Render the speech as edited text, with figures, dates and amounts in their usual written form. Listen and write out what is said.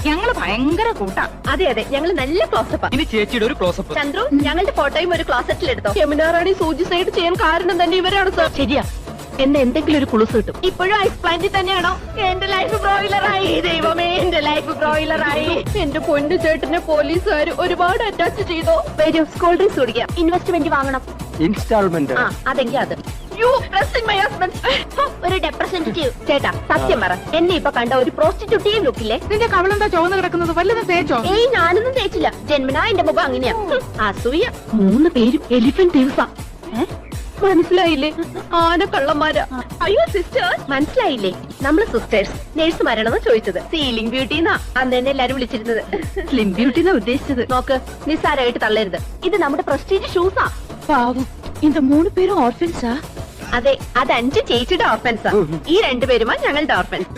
ഞങ്ങള് ഭയങ്കര കൂട്ടാ. അതെ അതെ, ഞങ്ങൾ നല്ല ക്ലോസപ്പാ. ഇനി ചേച്ചിയുടെ ഒരു ക്ലോസപ്പ്. ചന്ദ്രു, ഞങ്ങളുടെ ഫോട്ടോയും ഒരു ക്ലോസറ്റിൽ എടുത്തോ. യമുനാറാണി സൂചിസൈഡ് ചെയ്യാൻ കാരണം തന്നെ ഇവരാണ് സാർ. ശരിയാ, എന്നെ എന്തെങ്കിലും ഒരു കുളുസ് കിട്ടും. ഇപ്പോഴും ഐസ് പ്ലാന്റിൽ തന്നെയാണോ? എന്റെ ലൈഫ് ബ്രോയിലറായി. ദൈവമേ, എന്റെ ലൈഫ് ബ്രോയിലറായി. എന്റെ പൊന്നു ചേട്ടനെ പോലീസുകാർ ഒരുപാട് അറ്റാച്ച് ചെയ്തോ. വരും, സ്കൂൾ ഡ്രിങ്ക്സ് കുടിക്കാം. ഇൻവെസ്റ്റ്മെന്റ് വാങ്ങണം. ഇൻസ്റ്റാൾമെന്റ്. അതെങ്കിൽ അത്. ഒരു റെപ്രസെന്റേറ്റീവ്. ചേട്ടാ സത്യം പറ, എന്നെ ഇപ്പൊ കണ്ട ഒരു പ്രോസ്റ്റിറ്റ്യൂട്ടീവ് ലുക്കില്ലേ? നിന്റെ കവളെന്താ ചുവന്ന് കിടക്കുന്നത്? വല്ലതും തേച്ചോ? ഏയ്, ഞാനൊന്നും തേച്ചില്ല. ജന്മനാ എന്റെ മുഖം അങ്ങനെയാ. അസൂയ. 3 പേരും എലിഫന്റ് ദിവസം. മനസ്സിലായില്ലേ? ആനക്കള്ളന്മാരാ. അയ്യോ സിസ്റ്റേഴ്സ്, മനസ്സിലായില്ലേ? നമ്മള് സിസ്റ്റേഴ്സ് നേഴ്സുമാരാണെന്ന് ചോദിച്ചത്. സീലിംഗ് ബ്യൂട്ടി എന്നാ അന്ന് തന്നെ എല്ലാരും വിളിച്ചിരുന്നത്. സ്ലിം ബ്യൂട്ടി എന്നാ ഉദ്ദേശിച്ചത്. നോക്ക്, നിസ്സാരമായിട്ട് തള്ളരുത്. ഇത് നമ്മുടെ പ്രസ്റ്റീജ് ഷൂസാ. പാവം, இந்த 3 പേരും ഓർഫൻസാ? അതെ, അത് 5 ചേച്ചിയുടെ ഓർഫൻസാ. ഈ 2 പേരുമാ ഞങ്ങളുടെ ഓർഫൻസ്.